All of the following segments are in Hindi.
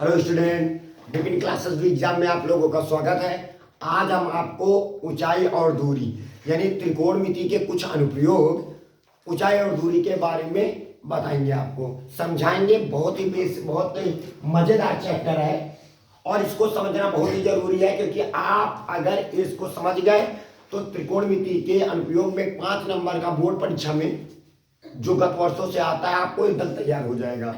हेलो स्टूडेंट, विभिन्न क्लासेस भी एग्जाम में आप लोगों का स्वागत है। आज हम आपको ऊंचाई और दूरी यानी त्रिकोणमिति के कुछ अनुप्रयोग ऊंचाई और दूरी के बारे में बताएंगे, आपको समझाएंगे। बहुत ही मजेदार चैप्टर है और इसको समझना बहुत ही जरूरी है, क्योंकि आप अगर इसको समझ गए तो त्रिकोणमिति के अनुप्रयोग में 5 नंबर का बोर्ड परीक्षा में जो गत वर्षों से आता है आपको एकदम तैयार हो जाएगा।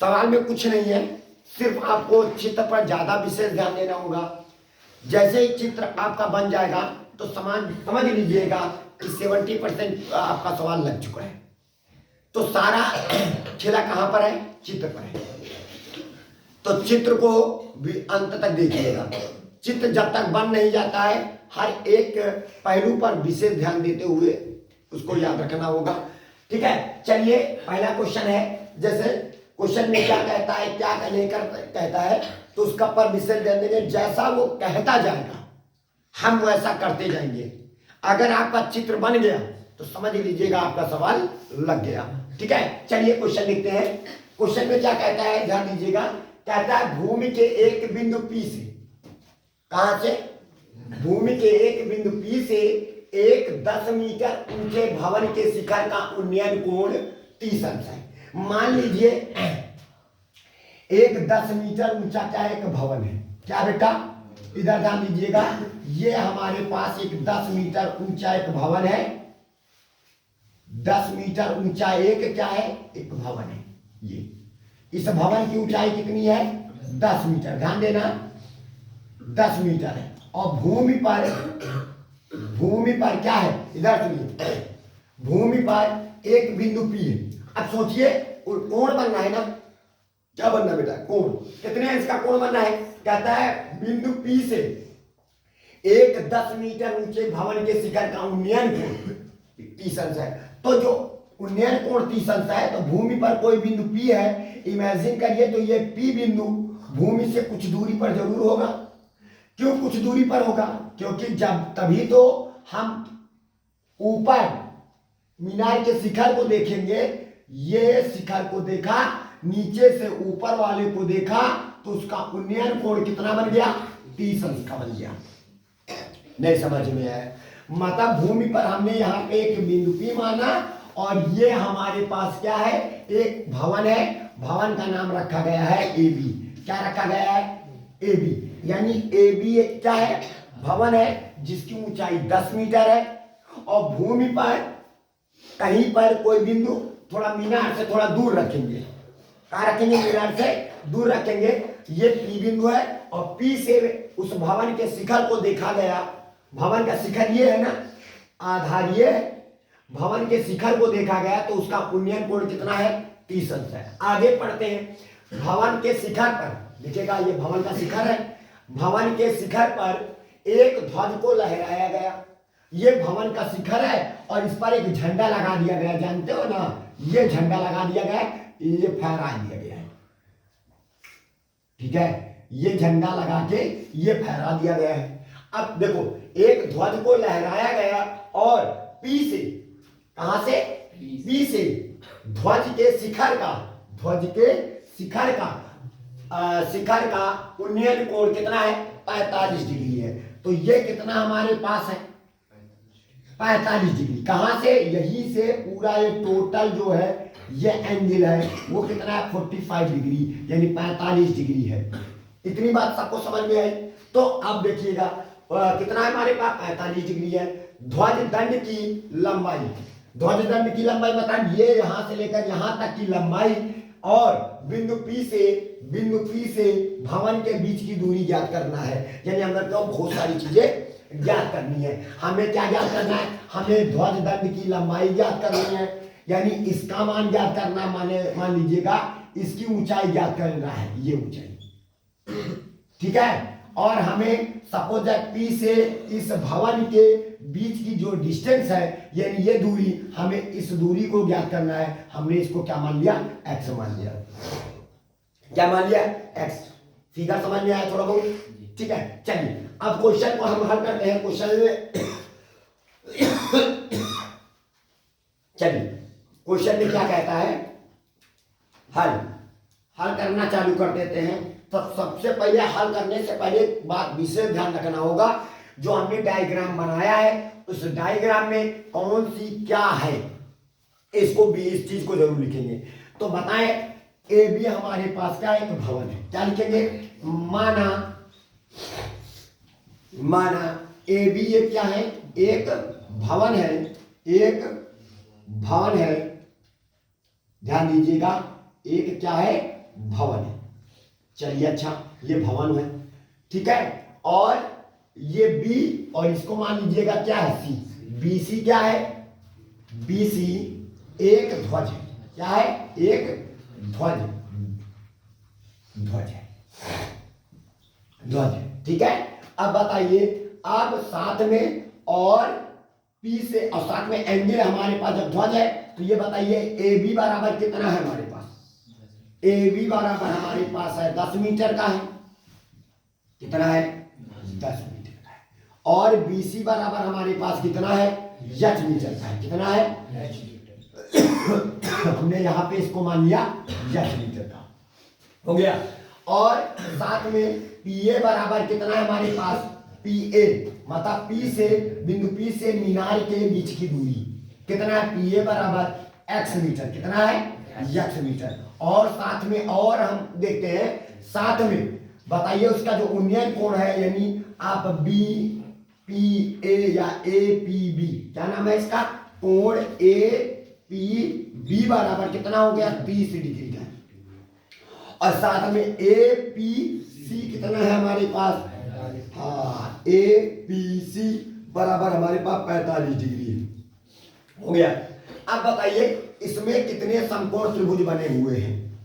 सवाल में कुछ नहीं है, सिर्फ आपको चित्र पर ज्यादा विशेष ध्यान देना होगा। जैसे ही चित्र आपका बन जाएगा तो समझ लीजिएगा कि 70% आपका सवाल लग चुका है। तो सारा खेला कहां पर है? चित्र पर है। तो चित्र को भी अंत तक देखिएगा। चित्र जब तक बन नहीं जाता है, हर एक पहलू पर विशेष ध्यान देते हुए उसको याद रखना होगा। ठीक है, चलिए पहला क्वेश्चन है। जैसे क्वेश्चन में क्या कहता है, क्या नहीं कहता है, तो उसका पर विशेष ध्यान देंगे। जैसा वो कहता जाएगा हम वैसा करते जाएंगे। अगर आपका चित्र बन गया तो समझ लीजिएगा आपका सवाल लग गया। ठीक है, चलिए क्वेश्चन लिखते हैं। क्वेश्चन में क्या कहता है, ध्यान दीजिएगा। कहता है भूमि के एक बिंदु P से, कहां से? भूमि के एक बिंदु P से एक 10 मीटर ऊंचे भवन के शिखर का उन्नयन कोण 30 अंश है। मान लीजिए एक 10 मीटर ऊंचा क्या एक भवन है। क्या बेटा, इधर ध्यान दीजिएगा। ये हमारे पास एक 10 मीटर ऊंचा एक भवन है। 10 मीटर ऊंचा एक क्या है? एक भवन है। ये इस भवन की ऊंचाई कितनी है? 10 मीटर। ध्यान देना, 10 मीटर है। और भूमि पर क्या है? इधर सुनिए, भूमि पर एक बिंदु P है। अब सोचिए कोण बनना है ना। क्या बनना बेटा? कोण। कितने अंश का कोण बनना है? कहता है बिंदु P से एक 10 मीटर ऊंचे भवन के शिखर का उन्नयन कोण 30 अंश है। तो जो उन्नयन कोण 30 अंश है, तो भूमि पर कोई बिंदु P है, इमेजिन करिए। तो ये P बिंदु भूमि से कुछ दूरी पर जरूर होगा। क्यों कुछ दूरी पर होगा? क्योंकि जब तभी तो हम ऊपर मीनार के शिखर को देखेंगे। ये शिखर को देखा, नीचे से ऊपर वाले को देखा, तो उसका उन्नयन कोण कितना बन गया? 30 अंश का बन गया। नहीं समझ में आया? मतलब भूमि पर हमने यहाँ पे एक बिंदु P माना, और ये हमारे पास क्या है? एक भवन है। भवन का नाम रखा गया है AB। क्या रखा गया है? AB। यानी AB एक क्या है? भवन है जिसकी ऊंचाई 10 मीटर है। और भूमि पर कहीं पर कोई बिंदु थोड़ा मीनार से थोड़ा दूर रखेंगे। कहाँ रखेंगे? मीनार से दूर रखेंगे। ये P बिंदु है, और P से उस भवन के शिखर को देखा गया। भवन का शिखर ये है ना, आधार ये भवन के शिखर को देखा गया, तो उसका उन्नयन कोण कितना है? 30 अंश है। आगे पढ़ते हैं। भवन के शिखर पर देखिएगा, ये भवन का शिखर है। भवन के शिखर पर एक ध्वज को लहराया गया। ये भवन का शिखर है और इस पर एक झंडा लगा दिया गया। जानते हो ना, ये झंडा लगा दिया गया, ये फहरा दिया गया है। ठीक है, ये झंडा लगा के ये फहरा दिया गया है। अब देखो, एक ध्वज को लहराया गया और P से, कहां से? P से ध्वज के शिखर का उन्नयन कोण कितना है? 45 डिग्री है। तो ये कितना हमारे पास है? 45 डिग्री। कहां से? यही से पूरा ये टोटल जो है ये एंगल है, वो कितना है? 45 डिग्री, यानी 45 डिग्री है। इतनी बात सबको समझ में आई? तो अब देखिएगा कितना है हमारे पास? 45 डिग्री है। ध्वज दंड की लंबाई बताएं। ये यहां से लेकर यहां तक की लंबाई, और बिंदु P से भवन के बीच की दूरी ज्ञात करना है। यानी हमें तो बहुत सारी चीजें ज्ञात करनी है। हमें क्या ज्ञात करना है? हमें ध्वज दंड की लंबाई ज्ञात करनी है, यानी इसका मान ज्ञात करना। मान लीजिएगा इसकी ऊंचाई ज्ञात करना है, ये ऊंचाई। ठीक है, और हमें सपोज P से इस भवन के बीच की जो डिस्टेंस है, यानी ये दूरी, हमें इस दूरी को ज्ञात करना है। हमने इसको क्या मान लिया? x मान लिया। क्या मान लिया? x। फिगर समझ में आया थोड़ा बहुत? ठीक है, चलिए अब क्वेश्चन को हम हल करते हैं। क्वेश्चन में चलिए, क्वेश्चन में क्या कहता है? हल हल करना चालू कर देते हैं, तो सबसे पहले हल करने से पहले एक बात विशेष ध्यान रखना होगा, जो हमने डायग्राम बनाया है उस डायग्राम में कौन सी क्या है, इसको भी, इस चीज को जरूर लिखेंगे। तो बताएं, ए बी हमारे पास क्या एक भवन है, क्या लिखेंगे, माना ए बी ये क्या है, एक भवन है, एक भवन है, ध्यान दीजिएगा, एक क्या है, भवन है। चलिए अच्छा, ये भवन है, ठीक है, और ये बी, और इसको मान लीजिएगा क्या है, सी। बी सी क्या है, बी सी एक ध्वज है, क्या है, एक ध्वज, ध्वज है, ध्वज है, ठीक है। अब बताइए, अब साथ में और पी से, और साथ में एंगल हमारे पास जब ध्वज है, तो ये बताइए ए बी बराबर कितना है हमारे पास, ए बी बराबर हमारे पास है 10 मीटर का है, कितना है, 10 मीटर का है, और बी सी बराबर हमारे पास कितना है, h मीटर का है, कितना है, हमने यहां पे इसको मान लिया h मीटर का, हो गया। और साथ में पी ए बराबर कितना है हमारे पास, पी ए मतलब पी से, बिंदु पी से मीनार के बीच की दूरी कितना है, पी ए बराबर x मीटर, कितना है, x मीटर। और साथ में और हम देखते हैं, साथ में बताइए उसका जो उन्नयन कोण है, यानी आप बी पी ए या ए पी बी, क्या नाम है इसका, कोण ए पी बी बराबर कितना हो गया, 30 डिग्री का। और साथ में ए पी सी कितना है हमारे पास, हाँ, ए पी सी बराबर हमारे पास 45 डिग्री हो गया। अब बताइए इसमें कितने समकोण त्रिभुज बने हुए हैं,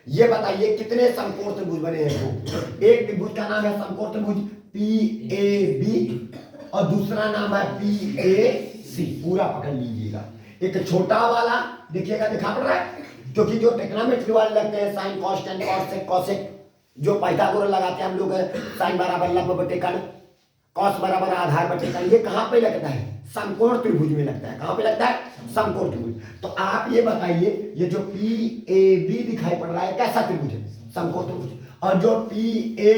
ये बताइए कितने समकोण त्रिभुज बने हैं। तो एक त्रिभुज का नाम है समकोण त्रिभुज पी ए बी, और दूसरा नाम है पी ए सी, पूरा पकड़ लीजिएगा। एक छोटा वाला देखिएगा, दिखा पड़ रहा है, क्योंकि जो ट्रिग्नोमेट्री वाले लगते हैं, sine cos tan cos sec cosec, जो पाइथागोरस लगाते हैं हम लोग, साइन बराबर लंब बटे कर्ण, कॉस बराबर आधार बटे कर्ण, ये कहाँ पे लगता है, समकोण त्रिभुज में लगता है। कहाँ पे लगता है, समकोण त्रिभुज। तो आप ये बताइए, ये जो पी ए बी दिखाई पड़ रहा है कैसा त्रिभुज है, समकोण त्रिभुज। और जो पी ए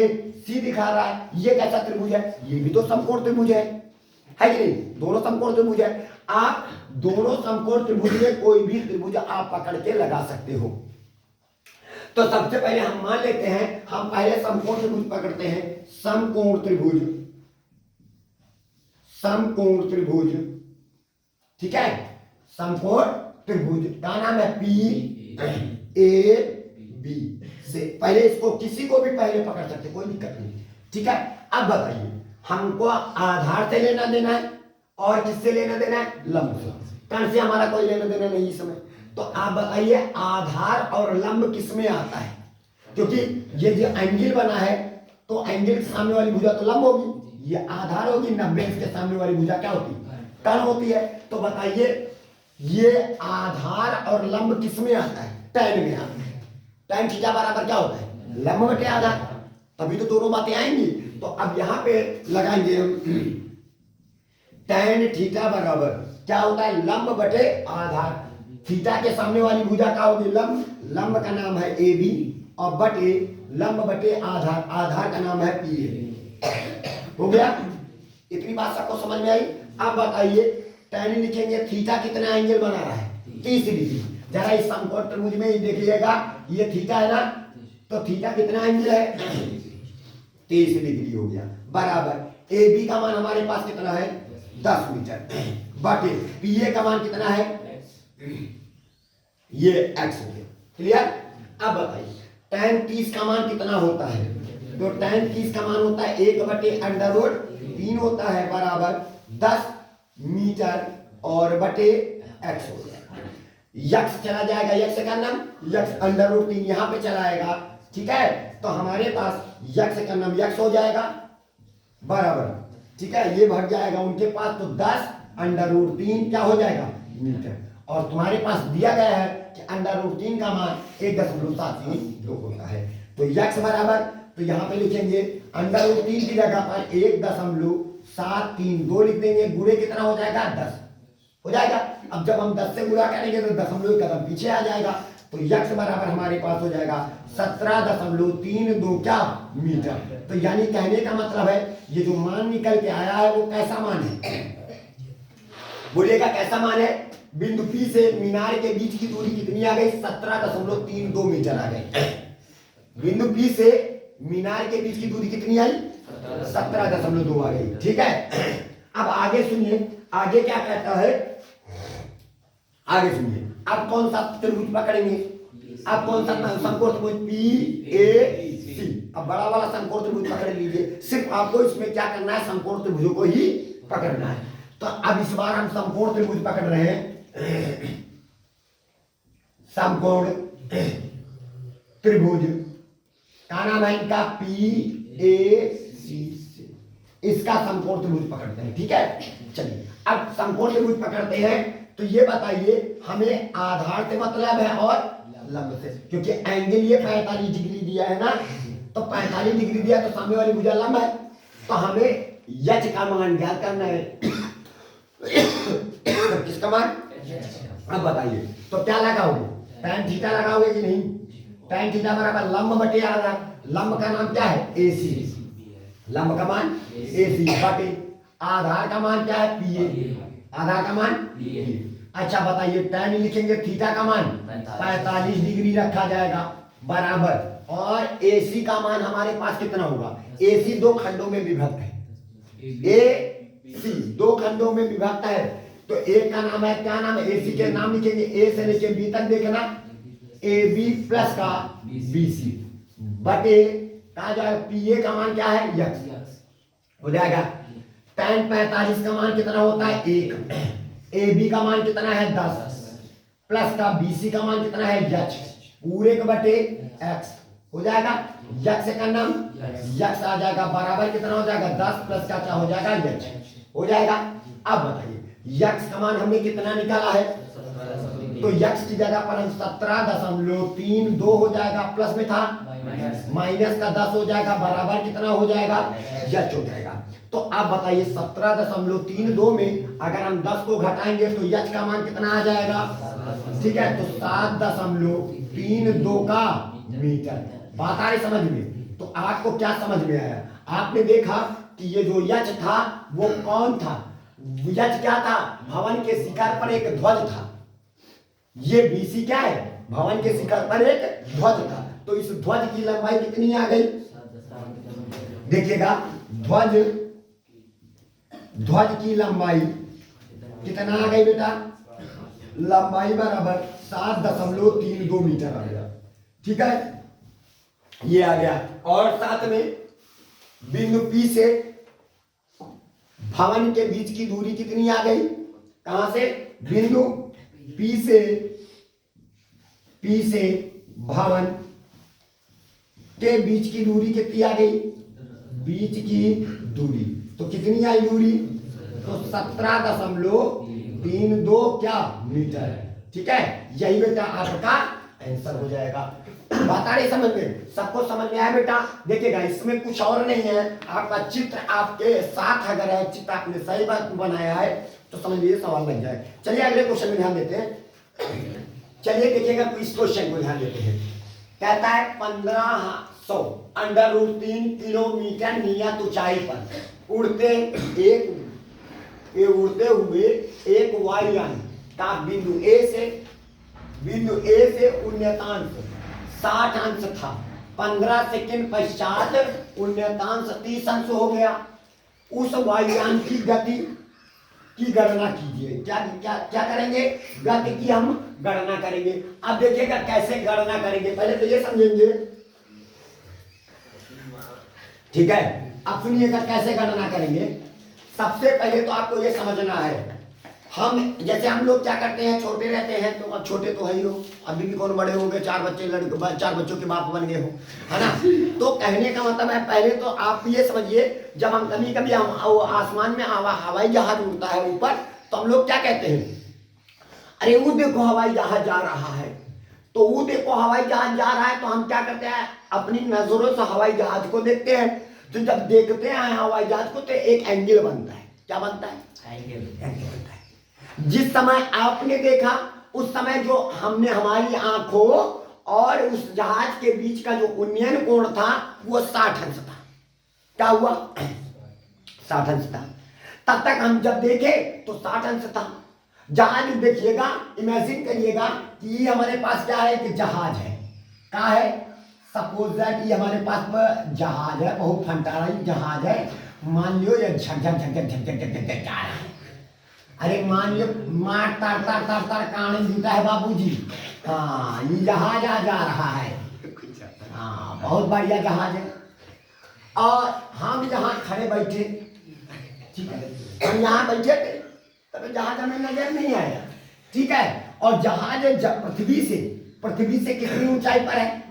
सी दिखा रहा है ये कैसा त्रिभुज है, ये भी तो समकोण त्रिभुज है कि नहीं, दोनों समकोण त्रिभुज है। आप दोनों समकोण त्रिभुज में कोई भी त्रिभुज आप पकड़ के लगा सकते हो। तो सबसे पहले हम मान लेते हैं, हम पहले समकोण त्रिभुज पकड़ते हैं, समकोण त्रिभुज, समकोण त्रिभुज, ठीक है, समकोण त्रिभुज का नाम है पी ए बी से। पहले इसको किसी को भी पहले पकड़ सकते, कोई दिक्कत नहीं, ठीक है। अब बताइए हमको आधार से लेना देना है और किससे लेना देना है, लंब से। कर्ण से हमारा कोई लेना देना नहीं इस समय। तो आप बताइए आधार और लंब किस में आता है, क्योंकि ये जो एंगल बना है तो एंगल के सामने वाली भुजा तो लंब होगी, ये आधार होगी, 90 के सामने वाली भुजा क्या होती है, कर्ण होती है। तो बताइए ये आधार और लंब किस में आता है, टैन में आता है। टैन थीटा बराबर क्या होता है, लंब बटे आधार, तभी तो दोनों बातें आएंगी। तो अब यहां पे लगाएंगे हम, टैन थीटा बराबर क्या होता है, लंब बटे आधार। थीटा के सामने वाली भुजा क्या होगी, लंब, लंब का नाम है ए बी, और बटे लंब बटे आधार, आधार का नाम है पी ए। हो गया, इतनी बात सबको समझ में आई। अब बताइए टैन लिखेंगे, थीटा कितना एंगल बना रहा है, 30 डिग्री। जरा इस समकोण त्रिभुज में ही देखिएगा, ये थीटा है ना, तो थीटा कितना एंगल है, 30 डिग्री हो गया, बराबर ए बी का मान हमारे पास कितना है, 10 मीटर, बटे पी ए का मान कितना है, ये x हो गया, क्लियर। अब बताइए tan 30 का मान कितना होता है, तो tan 30 का मान होता है 1/√3 होता है, बराबर 10 मीटर, और बटे x हो गया। x चला जाएगा, x का नाम x √3 यहाँ पे चलाएगा, ठीक है। तो हमारे पास x का नाम x हो जाएगा, बराबर, ठीक है, ये भर जाएगा उनके पास, तो 10√3 क्या हो जाएगा, मीटर। और तुम्हारे पास दिया गया है कि √3 का मान 1.732 होता है। तो x बराबर, तो यहाँ पे लिखेंगे √3 की जगह पर 1.732 लिख देंगे, गुणे कितना हो जाएगा, 10 हो जाएगा। अब जब हम 10 से गुणा करेंगे तो दशमलव एक कदम पीछे आ जाएगा, तो तो यक्स बराबर हमारे पास हो जाएगा 17.32 क्या मीटर। तो यानी कहने का मतलब है ये जो मान निकल के आया है वो कैसा मान है, बोलिएगा कैसा मान है। बिंदु P से मीनार के बीच की दूरी कितनी आ गई, 17.32 मीटर आ गई। बिंदु P से मीनार के बीच की दूरी कितनी आई, 17.2 आ गई। ठीक है, अब आगे सुनिए, आगे क्या कहता है, आगे सुनिए। अब कौन सा त्रिभुज पकड़ेंगे, अब कौन सा समकोण त्रिभुज PAC, अब बड़ा वाला समकोण त्रिभुज पकड़ लीजिए। सिर्फ आपको इसमें क्या करना है, समकोण त्रिभुजों को ही पकड़ना है। तो अब इस बार हम समकोण त्रिभुज पकड़ रहे हैं, समकोण त्रिभुज का नाम है इनका PAC, इसका समकोण त्रिभुज पकड़ते हैं। ठीक है, चलिए अब समकोण त्रिभुज पकड़ते हैं। तो ये बताइए हमें आधार से मतलब है और लंब से, क्योंकि एंगल ये 45 डिग्री दिया है ना, तो 45 डिग्री दिया तो सामने वाली भुजा लंब है, तो हमें यच का मान ज्ञात करना है। किसका मान, अब बताइए तो क्या लगाओगे, tan थीटा लगाओगे कि नहीं, tan थीटा बराबर लंब बटे आधार, लंब का नाम क्या है AC, लंब का मान AC बटे आधार का मान क्या है PA, आधार का मान PA। अच्छा बताइए tan लिखेंगे, थीटा का मान 45 डिग्री रखा जाएगा बराबर, और AC का मान हमारे पास कितना होगा, AC दो खंडों में विभक्त है, AC दो खंडों में विभक्त है, तो एक का नाम है, क्या नाम है, AC के नाम लिखेंगे, A से लेके B तक देखना, AB प्लस का BC बटे कहा जाएगा PA का मान क्या है यक्स हो जाएगा। tan 45 का मान कितना होता है 1, AB का मान कितना है 10 प्लस का BC का मान कितना है यच, पूरे के बटे x हो जाएगा, यक्स का नाम यक्स आ जाएगा बराबर कितना हो जाएगा 10 प्लस का क्या हो जाएगा यच हो जाएगा। अब बताइए यक्स का मान हमने कितना निकाला है, तो यक्स की जगह पर हम 17.32 हो जाएगा, प्लस में था माइनस का 10 हो जाएगा बराबर कितना हो जाएगा यच हो जाएगा। तो आप बताइए 17.32 में अगर हम 10 को घटाएंगे तो यच का मान कितना आ जाएगा, ठीक है, तो 7.32 का मीटर। बात आ रही समझ में, तो आपको क्या समझ में आया, आपने देखा कि ये जो यच था वो कौन था, यच क्या था, भवन के शिखर पर एक ध्वज था, ये BC क्या है, भवन के शिखर पर एक ध्वज था, तो इस ध्वज की लंबाई कितनी आ गई, देखिएगा ध्वज की लंबाई कितना आ गई बेटा, लंबाई बराबर 7.32 मीटर आ गया। ठीक है, ये आ गया, और साथ में बिंदु P से भवन के बीच की दूरी कितनी आ गई, कहां से, बिंदु P से भवन के बीच की दूरी कितनी आ गई, बीच की दूरी तो कितनी आई दूरी, तो 17.32 क्या मीटर है। ठीक है, यही बेटा आपका आंसर हो जाएगा। बात आ रही समझ में, सबको समझ में आया बेटा। देखिएगा इसमें कुछ और नहीं है, आपका चित्र आपके साथ अगर है, चित्र आपने सही बात बनाया है तो समझ लीजिए सवाल बन जाए। चलिए अगले क्वेश्चन में ध्यान देते हैं, चलिए देखिएगा इस क्वेश्चन को ध्यान देते हैं। कहता है 1500 √3 किलोमीटर नियत ऊंचाई पर उड़ते हुए एक वायुयान का बिंदु ए से उन्नतांश 60 अंश था, 15 सेकंड पश्चात उन्नतांश 30 अंश हो गया। उस वायुयान की गति की गणना कीजिए। क्या क्या क्या करेंगे, गति की हम गणना करेंगे। अब देखिएगा कैसे गणना करेंगे, पहले तो ये समझेंगे, ठीक है। अब सुनिएगा कैसे गणना करेंगे। सबसे पहले तो आपको ये समझना है, हम जैसे हम लोग क्या करते हैं, छोटे रहते हैं तो, अब छोटे तो है ही हो, अभी भी कौन बड़े हो गए, 4 बच्चों के बाप बन गए हो, है ना। तो कहने का मतलब है पहले तो आप ये समझिए, जब हम कभी हम आसमान में हवाई जहाज उड़ता है ऊपर, तो हम लोग क्या कहते हैं, अरे वो देखो हवाई जहाज जा रहा है, तो वो देखो हवाई जहाज जा रहा है, तो हम क्या करते हैं, अपनी नजरों से हवाई जहाज को देखते हैं। तो जब देखते हैं हवाई जहाज को तो एक एंगल बनता है, क्या बनता है, एंगल बनता है। जिस समय आपने देखा उस समय जो हमने हमारी आंखों और उस जहाज के बीच का जो उन्नयन कोण था वो 60 अंश था। क्या हुआ? 60 अंश था। तब तक हम जब देखे तो 60 अंश था। जहाज देखिएगा, इमेजिन करिएगा कि ये हमारे पास क्या है कि जहाज है। क्या है? सपोज दैट ये हमारे पास जहाज है, बहुत फंटाई जहाज है। मान लियो ये झक झक झक झक झक झक झक जा रहा है। अरे मान लियो मार तार तार तार तार कान जूता है बाबूजी। हाँ, ये जहाज आ जा रहा है। हाँ, बहुत बढ़िया जहाज है। और हम यहाँ खड़े बैठे, ठीक है, हम यहाँ बैठे थे तब जहाज हमें नजर नहीं आया, ठीक है। और जहाज पृथ्वी से कितनी ऊंचाई पर है?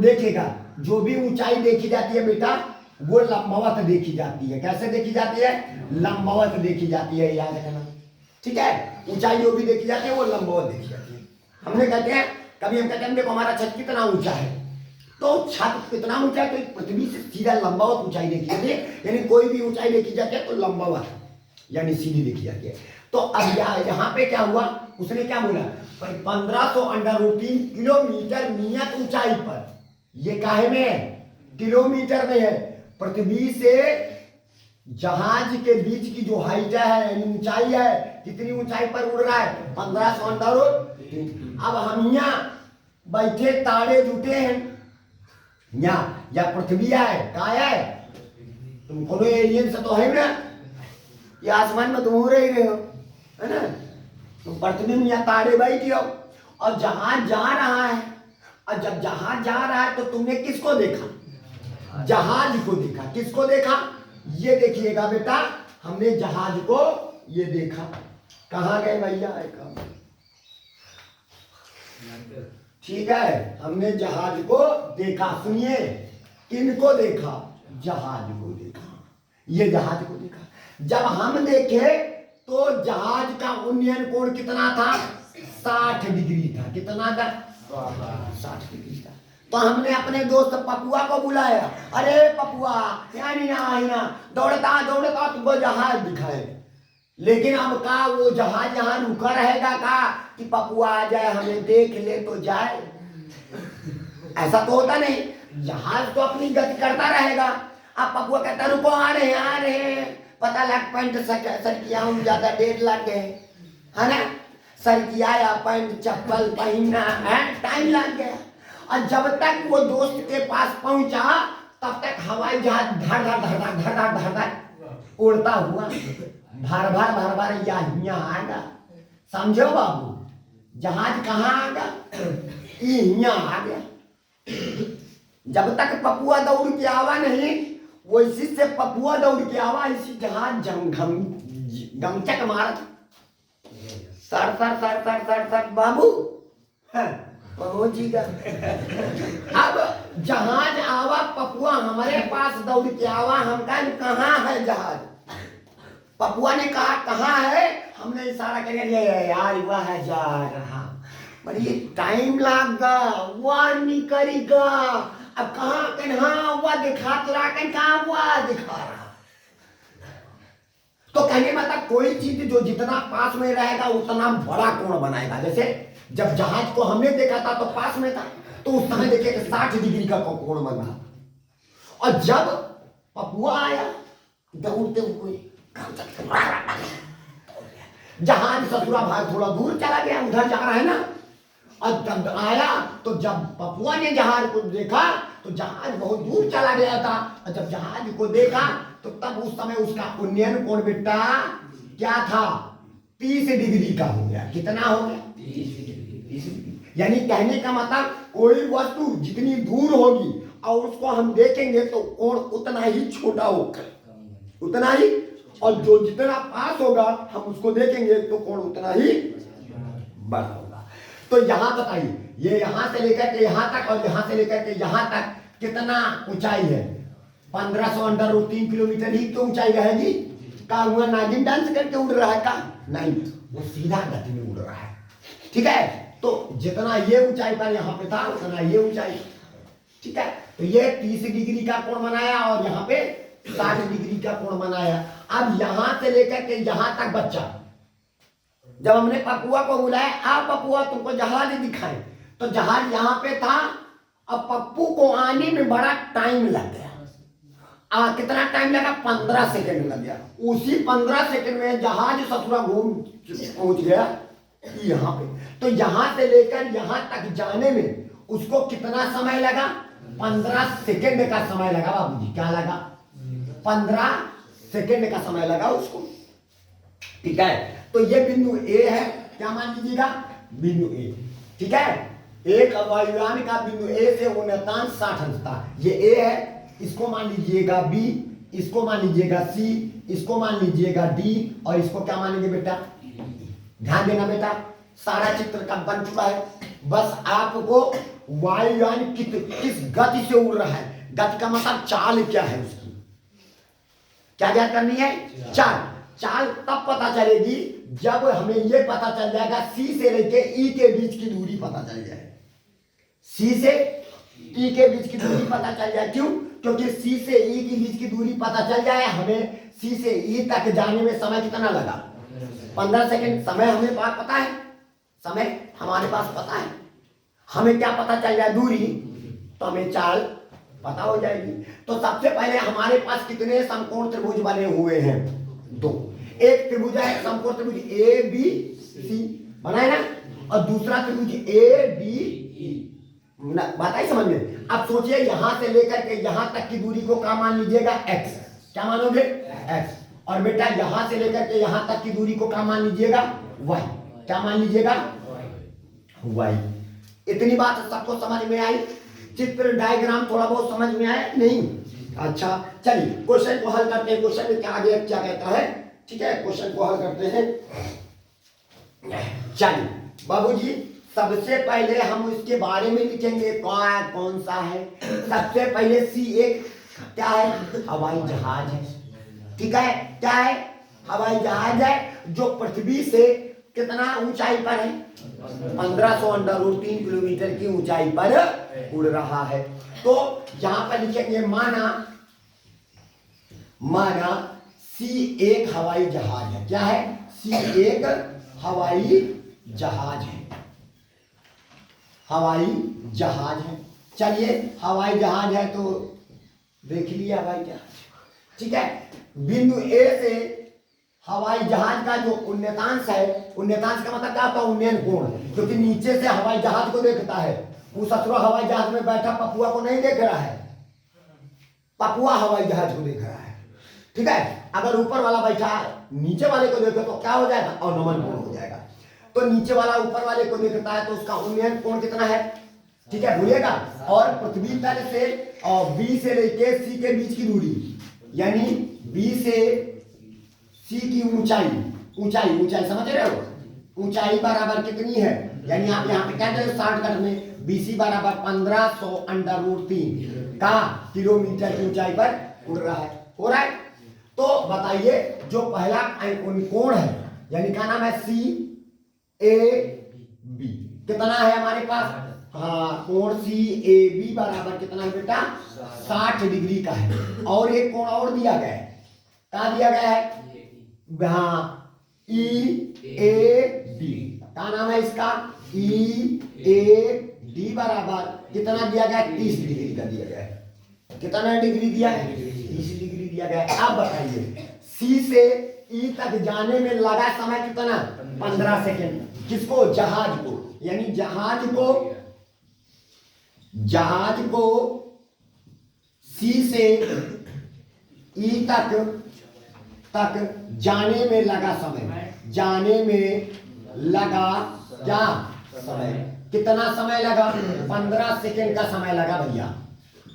देखिएगा, जो भी ऊंचाई देखी जाती है बेटा वो लंबवत देखी जाती है। कैसे देखी जाती है? लंबवत देखी जाती है, याद रखना, ठीक है। ऊंचाई जो भी देखी जाती है वो लंबवत देखी जाती है। हमने कहते हैं, कभी हम कहते हैं देखो हमारा छत कितना ऊंचा है, तो छत कितना ऊंचा है तो पृथ्वी से सीधा लंबवत ऊंचाई देखी जाती है। यानी कोई भी ऊंचाई देखी जाती है तो लंबवत यानी सीधी देखी जाती है। तो अब यहाँ पे क्या हुआ, उसने क्या बोला? 1500√3 किलोमीटर नियत ऊंचाई पर। ये काहे में है? किलोमीटर में है। पृथ्वी से जहाज के बीच की जो हाइट है यानी ऊंचाई है, कितनी ऊंचाई पर उड़ रहा है? 1500√3। अब हम यहाँ बैठे तारे जुटे हैं यहाँ, या पृथ्वी है क्या है? तुम कोनो एलियन से तो है ना, ये आसमान में तुम उड़ ही रहे हो, है ना। तुम पृथ्वी में या तारे बैठे हो और जहाज जा रहा है। और जब जहाज जा रहा है तो तुमने किसको देखा? जहाज को देखा। किसको देखा? ये देखिएगा बेटा, हमने जहाज को ये देखा। कहाँ गए भैया? ठीक है, हमने जहाज को देखा। सुनिए, किनको देखा? जहाज को देखा। ये जहाज को देखा। जब हम देखे तो जहाज का उन्नयन कोण कितना था? 60 डिग्री था। कितना था? 60 डिग्री था। तो हमने अपने दोस्त पपुआ को बुलाया। अरे पपुआ, यहाँ ना दौड़ता दौड़ता तुमको जहाज दिखाए। लेकिन अब का वो जहाज यहाँ रुका रहेगा का कि पपुआ आ जाए हमें देख ले तो जाए? ऐसा तो होता नहीं। जहाज तो अपनी गति करता रहेगा। अब पपुआ कहता रुको, आ रहे हैं, पता लग पैंट सरकिया ज्यादा 1.5 लाख है ना। सरकिया या पैंट चप्पल पहनना है, टाइम लग गया। और जब तक वो दोस्त के पास पहुंचा तब तक हवाई जहाज धड़ धड़ धड़ धड़ धड़ धड़ धड़ उड़ता हुआ भर भर यहाँ आएगा। समझो बाबू, जहाज कहाँ आएगा? यहाँ आ गया। जब तक पपुआ दौड़ के आवा नहीं, वैसी से पपुआ दौड़ के आवा, इसी जहाज गमचक मारत सर सर सर सर सर सर बाबू पहुंचेगा। अब जहाज आवा, पपुआ हमारे पास दौड़ के आवा। हम कहाँ है जहाज? पपुआ ने कहा कहाँ है? हमने इशारा कर दिया यार वह है जा रहा, पर ये टाइम लगेगा, वह नहीं करेगा। अब कहाँ वह दिखा तो रहा, कहाँ वह दिखा रहा। तो कहने मतलब कोई चीज जो जितना पास में रहेगा उतना बड़ा कोण बनाएगा। जैसे जब जहाज को हमने देखा था तो पास में था, तो उस समय देखिए 60 डिग्री का कोण बना। और जब पपुआ आया दौड़ते हुए, जहाज ससुरा भाई थोड़ा दूर चला गया, उधर जा रहा है ना। और जब आया तो जब पपुआ ने जहाज को देखा तो जहाज बहुत दूर चला गया था। और जब जहाज को देखा तो तब उस समय उसका उन्नयन कोण बेटा क्या था? 30 डिग्री का हो गया। कितना हो गया? 30 डिग्री। यानी कहने का मतलब कोई वस्तु जितनी दूर होगी और उसको हम देखेंगे तो कोण उतना ही छोटा होगा, उतना ही। और जो जितना पास होगा हम उसको देखेंगे तो कोण उतना ही बड़ा होगा। तो यहाँ बताइए, ये यहाँ से लेकर के यहाँ तक और यहाँ से लेकर के यहाँ तक कितना ऊंचाई है? 1500√3 किलोमीटर ही तो ऊंचाई रहेगी। का हुआ नागिन डांस करके उड़ रहा है का? नहीं, वो सीधा गति में उड़ रहा है। ठीक है, तो जितना ये ऊंचाई पर यहाँ पे था उतना ये ऊंचाई। ठीक है, तो ये 30 डिग्री का कोण बनाया और यहाँ पे 60 डिग्री का कोण बनाया। अब यहाँ से लेकर के यहाँ तक बच्चा, जब हमने पपुआ को बुलाया, आ पपुआ तुमको जहाज दिखाएं, तो जहाज यहाँ पे था। अब पप्पू को आने में बड़ा टाइम लग गया। कितना टाइम लगा? 15 सेकंड लग गया। उसी 15 सेकंड में जहाज ससुरा घूम पहुंच गया यहाँ पे। तो यहाँ से लेकर यहाँ तक जाने में उसको कितना समय लगा? 15 सेकंड का समय लगा बाबूजी। क्या लगा? 15 सेकंड का समय लगा उसको। ठीक है, तो ये बिंदु ए है। क्या मान लीजिएगा? बिंदु ए। ठीक है, एक वायुयान का बिंदु ए से उन्नतांश 60 अंश था। ये ए है, इसको मान लीजिएगा बी, इसको मान लीजिएगा सी, इसको मान लीजिएगा डी, और इसको क्या मानेंगे बेटा? ध्यान देना बेटा, सारा चित्र का बन चुका है। बस आपको वायुयान किस गति से उड़ रहा है, गति का मतलब चाल क्या है उसकी, क्या ज्ञात करनी है? चाल। चाल तब पता चलेगी जब हमें यह पता चल जाएगा सी से लेके ई के बीच की दूरी पता चल जाए। सी से ई के बीच की दूरी पता चल जाए। क्यों? क्योंकि सी से ई के बीच की दूरी पता चल जाए, हमें सी से ई तक जाने में समय कितना लगा? 15 सेकंड। समय हमें पता है, समय हमारे पास पता है। हमें क्या पता चल जाए? दूरी, तो हमें चाल पता हो जाएगी। तो सबसे पहले हमारे पास कितने समकोण त्रिभुज बने हुए हैं? 2। एक त्रिभुज है समकोण त्रिभुज ए बी सी, बना है ना, और दूसरा त्रिभुज ए बी ई। बात आई समझ में? अब सोचिए यहां से लेकर के यहां तक की दूरी को क्या मान लीजिएगा? x। क्या मानोगे? x। और बेटा यहां से लेकर के यहां तक की दूरी को क्या मान लीजिएगा? y। क्या मान लीजिएगा? y। इतनी बात सबको समझ में आई? चित्र डायग्राम थोड़ा बहुत समझ में आया नहीं? अच्छा, चलिए क्वेश्चन को हल करते हैं। क्वेश्चन में क्या आगे क्या कहता है? ठीक है, क्वेश्चन को हल करते हैं। चलिए बाबूजी, सबसे पहले हम इसके बारे में लिखेंगे कौन सा है। सबसे पहले C1 क्या है? हवाई जहाज है। ठीक है, क्या है? हवाई जहाज है जो पृथ्वी से कितना ऊंचाई पर है? 1500√3 किलोमीटर की ऊंचाई पर उड़ रहा है। तो यहां पर लिखेंगे माना C1 हवाई जहाज है। क्या है? C1 हवाई जहाज है। हवाई जहाज है। चलिए हवाई जहाज है तो देख लिया हवाई जहाज। ठीक है, बिंदु ए से हवाई जहाज का जो उन्नतांश है, उन्नतांश का मतलब क्या होता है? उन्नयन कोण। क्योंकि नीचे से हवाई जहाज को देखता है, वो ससुरा हवाई जहाज में बैठा पपुआ को नहीं देख रहा है, पपुआ हवाई जहाज को देख रहा है। ठीक है, अगर ऊपर वाला बैठा नीचे वाले को देखे तो क्या हो जाएगा? अवनमन कोण हो जाएगा। तो नीचे वाला ऊपर वाले को देखता है तो उसका उन्नयन कोण कितना है? ठीक है, भूलिएगा। और पृथ्वी तल से और बी से लेके सी के बीच की दूरी, यानी बी से सी की ऊंचाई समझ रहे हो? ऊंचाई बराबर कितनी है? यानी आप यहाँ पे कहते हैं शॉर्टकट में BC बराबर 1500√3 का किलोमीटर की ऊंचाई पर उड़ रहा है। हो रहा है? तो बताइए जो पहला कोण है, यानी क्या नाम है? CAB कितना है हमारे पास? हाँ, कोण CAB बराबर कितना है बेटा? 60 डिग्री का है। और एक कोण और दिया गया है। क्या दिया गया है? हाँ, EAD। क्या नाम है इसका? EAD बराबर कितना दिया गया? 30 डिग्री का दिया गया है। कितना डिग्री दिया है? 30 डिग्री दिया गया है। अब बताइए C से E तक जाने में लगा समय कितना? 15 सेकेंड। किसको? जहाज को। यानी जहाज को C से E तक जाने में लगा समय, जाने में लगा क्या समय? कितना समय लगा? 15 सेकेंड का समय लगा भैया।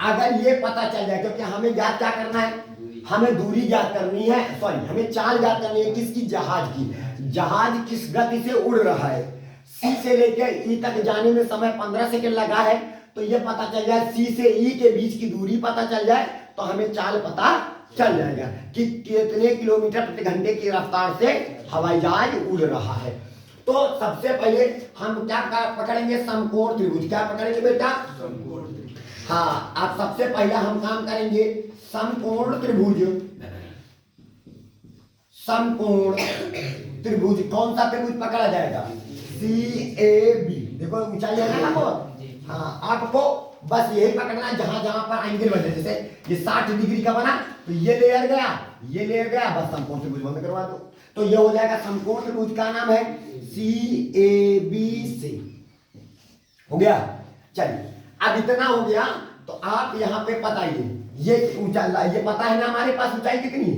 अगर ये पता चल जाए, क्योंकि हमें ज्ञात क्या करना है? हमें दूरी ज्ञात करनी है, सॉरी हमें चाल ज्ञात करनी है। किसकी? जहाज की। जहाज किस गति से उड़ रहा है? सी से लेकर ई तक जाने में समय 15 सेकेंड लगा है। तो ये पता चल जाए, सी से ई के बीच की दूरी पता चल जाए तो हमें चाल पता चल जाएगा कि कितने किलोमीटर प्रति घंटे की रफ्तार से हवाई जहाज उड़ रहा है। तो सबसे पहले हम क्या पकड़ेंगे? समकोण त्रिभुज। क्या पकड़ेंगे बेटा? समकोण त्रिभुज। हाँ, आप सबसे पहला हम काम करेंगे समकोण त्रिभुज। समकोण त्रिभुज, कौन सा त्रिभुज पकड़ा जाएगा? CAB। देखो ऊंचाई है ना बहुत। हाँ, आपको बस यही पकड़ना है जहां जहां पर एंगल बने। जैसे ये 60 डिग्री का बना तो ये लेयर गया, ये लेयर गया, बस समकोण त्रिभुज बंद करवा दो। तो ये हो जाएगा समकोण त्रिभुज का नाम है CABC। हो गया? चलिए, अब इतना हो गया तो आप यहाँ पे बताइए, ये ऊंचाई, ये पता है ना हमारे पास ऊंचाई कितनी है?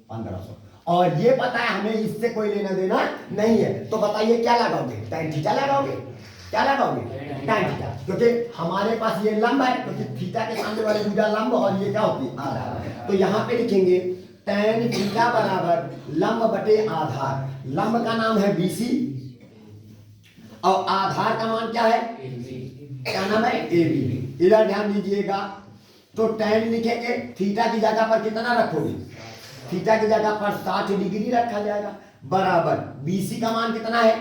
1500। और ये पता है हमें, इससे कोई लेना देना नहीं है। तो बताइए क्या लगाओगे? tan थीटा लगाओगे। क्या लगाओगे? tan थीटा, क्योंकि हमारे पास ये लंब है, क्योंकि थीटा के सामने वाली भुजा लंब और ये क्या होती है? आधार। तो यहाँ पे लिखेंगे tan थीटा बराबर लंब बटे आधार। लंब का नाम है BC और आधार का मान क्या है? क्या नाम है? AB। इधर ध्यान दीजिएगा, तो tan लिखेंगे, थीटा की जगह पर कितना रखोगे? थीटा की जगह पर 60 डिग्री रखा जाएगा, बराबर BC का मान कितना है?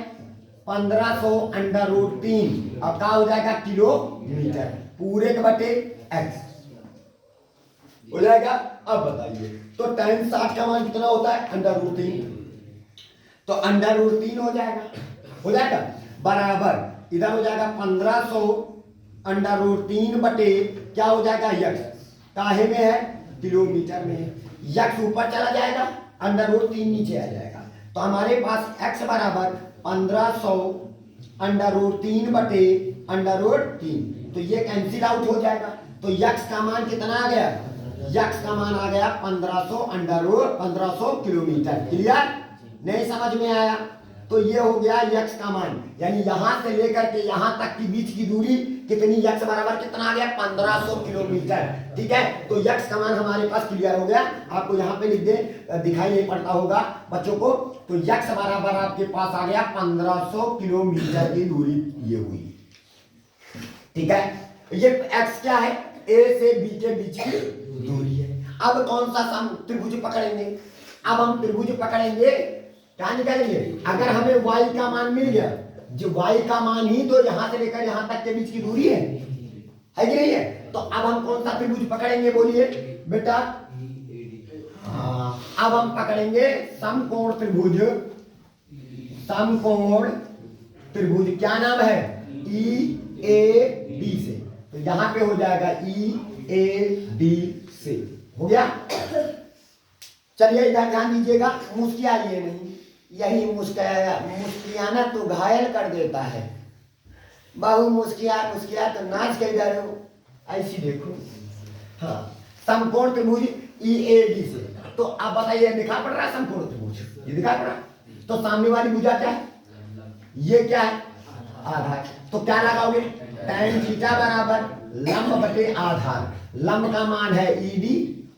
1500 √3। अब क्या हो जाएगा? किलोमीटर पूरे के बटे x हो जाएगा। अब बताइए, तो tan 60 का मान कितना होता है? √3। तो √3 हो जाएगा, हो जाएगा, बराबर इधर हो जाएगा 1500 √3 बटे क्या हो जाएगा? x। काहे में है? किलोमीटर में है। x ऊपर चला जाएगा, √3 नीचे आ जाएगा। तो हमारे पास x बराबर 1500 √3 बटे √3। तो ये कैंसिल आउट हो जाएगा। तो x का मान कितना आ गया? x का मान आ गया 1500 किलोमीटर। क्लियर? नहीं समझ में आया? तो ये हो गया x का मान, यानी यहां से लेकर के यहां तक की बीच की दूरी कितनी? x बराबर कितना आ गया? 1500 किलोमीटर। ठीक है, तो x का मान हमारे पास क्लियर हो गया। आपको यहाँ पे लिख दे, दिखाई नहीं पड़ता होगा बच्चों को। तो x बराबर आपके पास आ गया 1500 किलोमीटर की दूरी ये हुई। ठीक है, ये x क्या है? A से B के बीच की दूरी है। अब कौन सा सम त्रिभुज पकड़ेंगे? अब हम त्रिभुज पकड़ेंगे, क्या निकालेंगे? अगर हमें y का मान मिल गया, जो y का मान ही तो यहां से लेकर यहां तक के बीच की दूरी है कि नहीं है? तो अब हम कौन सा त्रिभुज पकड़ेंगे? बोलिए बेटा। अब हम पकड़ेंगे समकोण त्रिभुज। समकोण त्रिभुज क्या नाम है? EAB से। तो यहां पे हो जाएगा EAB से। हो गया? चलिए इधर ध्यान दीजिएगा, मुस्कियाइए नहीं, यही मुस्कियाना तो घायल कर देता है। बहु मुस्किया मुस्किया तो नाच के इधर हो, ऐसी देखो। हाँ, समकोण त्रिभुज EAB से। तो आप बताइए, दिखा पड़ रहा है समकोण त्रिभुज? ये दिखा पड़ रहा है। तो सामने वाली भुजा क्या है? ये क्या है? आधार। तो क्या लगाओगे? tan थीटा बराबर लंब बटे आधार। लंब का मान है ED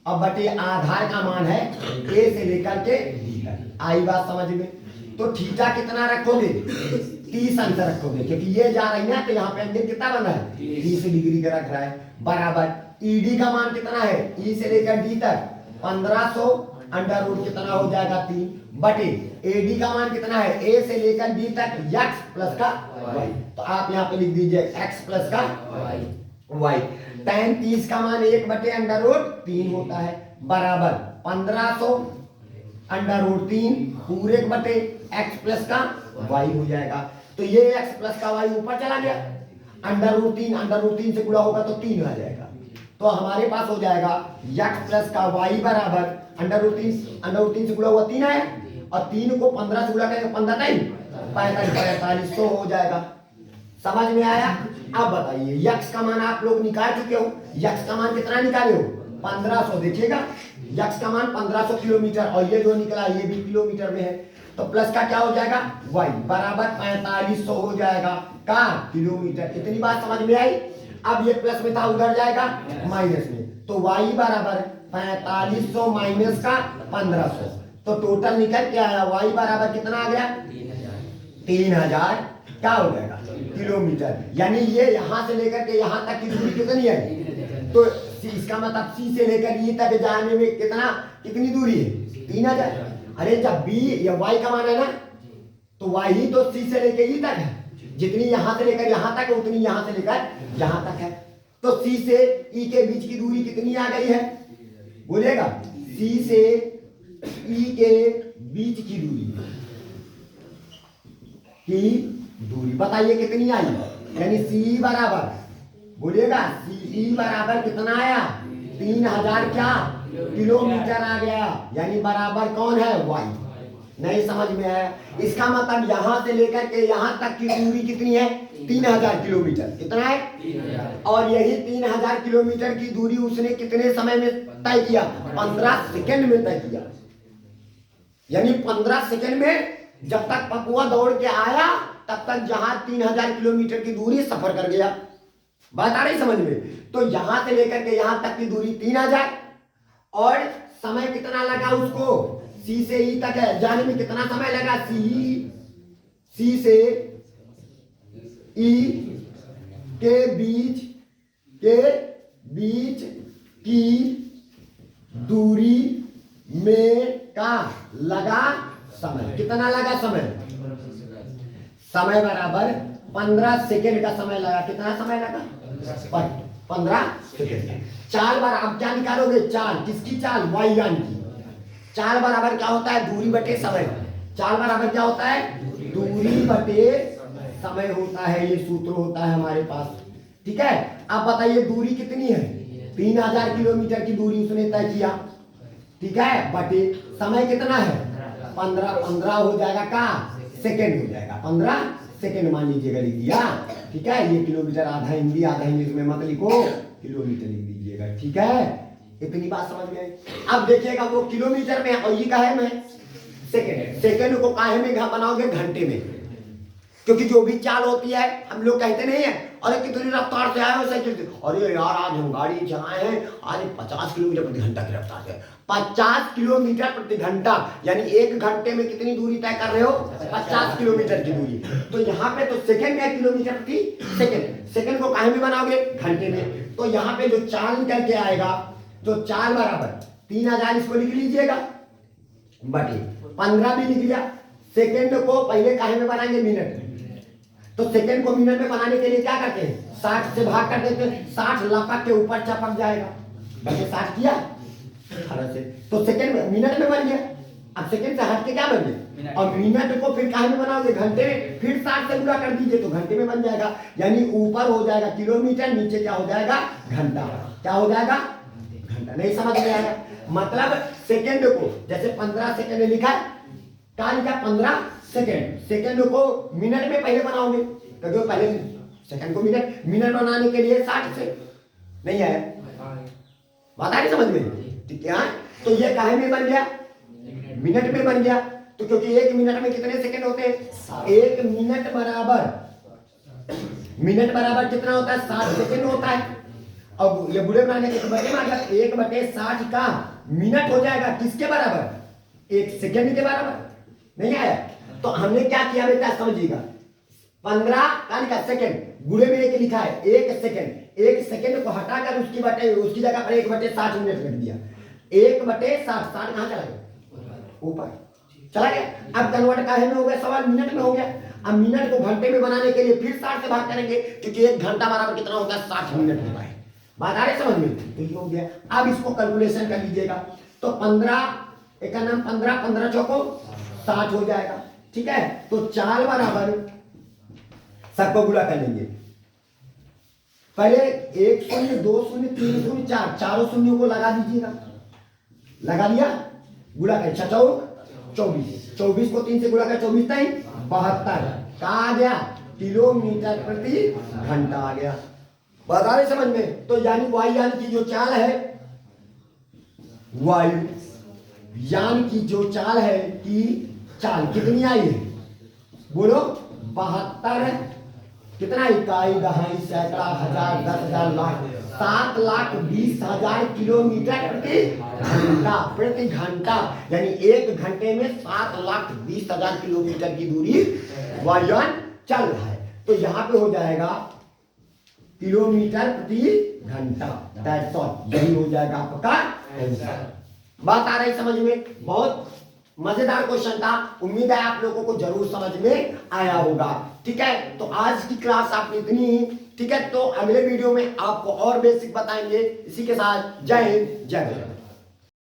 और बटे आधार का मान है A से लेकर के D तक। आई बात समझ में? तो थीटा कितना रखोगे? 30 अंश रखोगे, क्योंकि ये जा रही है तो यहाँ पे एंगल कितना बन रहा है? 30 डिग्री का रख रहा है, बराबर ED का मान कितना है? E से लेकर D तक 1500 √ कितना हो जाएगा? 3 बटे AD का मान कितना है? A से लेकर D तक x प्लस का y। तो आप यहाँ पे लिख दीजिए x प्लस का y। tan 30 का मान 1 बटे √3 होता है, बराबर 1500 √3 पूरे बटे x प्लस का y हो जाएगा। तो ये x प्लस का y ऊपर चला गया, √3 से गुणा होगा तो 3 आ जाएगा। तो हमारे पास हो जाएगा x प्लस का y बराबर √3 से गुणा हुआ 3 आया, और 3 को 15 से गुणा करेंगे 15 नहीं 45 हो जाएगा। समझ में आया? अब बताइए, x का मान आप लोग निकाल चुके हो। x का मान कितना निकाले हो? 1500। देखिएगा, x का मान 1500 किलोमीटर, और ये जो निकला ये भी किलोमीटर में है। तो प्लस का क्या हो जाएगा? y बराबर 4500 हो जाएगा का किलोमीटर। इतनी बात समझ में आई? अब ये प्लस में था, उधर जाएगा माइनस में। तो y बराबर 4500 माइनस का 1500। तो टोटल निकल के आया y बराबर कितना आ गया? 3000 क्या हो जाएगा? किलोमीटर। यानी ये यहां से लेकर के यहां तक की दूरी कितनी है? तो इसका मतलब C से लेकर E तक जाने में कितनी दूरी है? 3000। अरे जब B या y का मान है ना, तो y ही तो C से लेकर E तक है। जितनी यहां से लेकर यहां तक है उतनी यहां से लेकर यहां तक है। तो C से E के बीच की दूरी कितनी आ गई है? बोलिएगा, C से E के बीच की दूरी की दूरी। बताइए कितनी आई, यानी सी बराबर, बोलिएगा सी बराबर कितना आया, 3000 क्या किलोमीटर आ गया, यानी बराबर कौन है, वाई। नहीं समझ में आया? इसका मतलब यहां से लेकर के यहां तक की दूरी कितनी है, 3000 किलोमीटर। कितना है, 3000। और यही 3000 किलोमीटर की दूरी उसने कितने समय में तय किया, 15 सेकंड में तय किया। यानी 15 सेकंड में जब तक पपुआ दौड़ के आया तब तक जहां 3000 किलोमीटर की दूरी सफर कर गया। बात आ रही समझ में? तो यहां से लेकर के यहां तक की दूरी 3000, और समय कितना लगा उसको, सी से ई तक है जाने में कितना समय लगा, सी से ई के बीच की दूरी में का लगा समय। कितना लगा समय, समय बराबर 15 सेकेंड का समय लगा। कितना समय लगा, 15 सेकेंड। चाल बार आप क्या निकालोगे, चाल किसकी, चाल वाई यान की। चाल बराबर क्या होता है, दूरी बटे समय। चाल बराबर क्या होता है, दूरी बटे समय होता है। ये सूत्र होता है हमारे पास। ठीक है, आप बताइए दूरी कितनी है, 3000 किलोमीटर की दूरी उसने तय किया। ठीक है, बटे समय कितना है, 15 हो जाएगा का सेकेंड हो जाएगा, 15 सेकेंड मान लीजिएगा, लिख दिया। ठीक है, ये किलोमीटर आधा हिंदी आधा इंग्लिश में मत लिखो, किलोमीटर लिख दीजिएगा। ठीक है, इतनी बात समझ में आई। अब देखिएगा वो किलोमीटर में और ये काहे में, सेकेंड। सेकेंड को काहे में बनाओगे, घंटे में। क्योंकि जो भी चाल होती है हम लोग कहते नहीं है, अरे कितनी रफ्तार से आए हो साइकिल से, अरे यार आज हम गाड़ी चलाए हैं, आज 50 किलोमीटर प्रति घंटा की रफ्तार से। 50 किलोमीटर प्रति घंटा, यानी 1 घंटे में कितनी दूरी तय कर रहे हो, 50 किलोमीटर की दूरी। तो यहाँ पे तो सेकेंड है, किलोमीटर प्रति सेकेंड। सेकेंड को काहे में बनाओगे, घंटे में। तो यहाँ पे जो चाल निकल के आएगा, तो चाल बराबर 3000, इसको लिख लीजिएगा, बटे 15 भी लिख लिया। सेकेंड को पहले काहे में बनाएंगे, मिनट में। तो सेकेंड को मिनट में बनाने के लिए क्या करते हैं, 60 से भाग कर देते हैं, 60 लपक के ऊपर चपक जाएगा, बल्कि 60 किया 18 से, तो सेकेंड मिनट में बन गया। अब सेकेंड से हट के क्या बन गया, और मिनट को फिर काहे में बनाओगे, घंटे में। फिर 60 से गुणा कर दीजिए तो घंटे में बन जाएगा। यानी ऊपर हो जाएगा किलोमीटर, नीचे क्या हो जाएगा, घंटा। क्या हो जाएगा, घंटा। नहीं समझ में आया? मतलब सेकेंड को जैसे 15 सेकेंड लिखा है, क्या लिखा, 15 सेकेंड। सेकेंड को मिनट में पहले बनाओगे, क्योंकि पहले सेकेंड को मिनट बनाने के लिए 60 से नहीं आया। बात आ रही समझ में? ठीक है, तो ये काहे में बन गया, मिनट में बन गया। तो क्योंकि 1 मिनट में कितने सेकेंड होते हैं, 1 मिनट बराबर कितना होता है, 60 सेकेंड होता है। अब ये बुढ़े बनाने के बटे में 1/60 का मिनट हो जाएगा, किसके बराबर, 1 सेकेंड के बराबर। नहीं आया? तो हमने क्या किया बेटा, समझिएगा, 15 का सेकेंड, गुणे में 1 लिखा है, 1 सेकेंड। 1 सेकेंड को हटाकर उसकी जगह पर 1/60 मिनट रख दिया। 1/60, 60 कहाँ चला गया, ऊपर चला गया। अब कन्वर्ट काहे में हो गया, सवाल मिनट में हो गया। अब मिनट को घंटे में बनाने के लिए फिर 60 से भाग करेंगे, क्योंकि 1 घंटा बराबर कितना होता है, 60 मिनट होता है। बात आ रही समझ में? तो ये हो गया। अब इसको कैलकुलेशन कर लीजिएगा, तो 15 एक नाम 15 चौको 60 हो जाएगा। ठीक है, तो चाल बराबर सबको गुणा कर लेंगे। पहले 1 शून्य 2 शून्य 3 शून्य 4, चारों शून्यों को लगा दीजिएगा। लगा दिया, गुणा कर 6 24, 24 को 3 से गुणा कर 24 तक 72 कहाँ आ गया, किलोमीटर प्रति घंटा आ गया। बता रहे समझ में? तो यानी वायुयान की जो चाल है, वायुयान की जो चाल है कि चाल कितनी आई है, बोलो 72, कितना, इकाई दहाई सैकड़ा हजार 10,000 लाख 7,20,000 किलोमीटर प्रति घंटा। यानी 1 घंटे में 7,20,000 किलोमीटर की दूरी वायुयान चल रहा है। तो यहाँ पे हो जाएगा किलोमीटर प्रति घंटा, दैट्स ऑल। यही हो जाएगा आपका आंसर। बात आ रही समझ में? बहुत मजेदार क्वेश्चन था, उम्मीद है आप लोगों को जरूर समझ में आया होगा। ठीक है, तो आज की क्लास आपने इतनी ही। ठीक है, तो अगले वीडियो में आपको और बेसिक बताएंगे। इसी के साथ जय हिंद, जय भारत।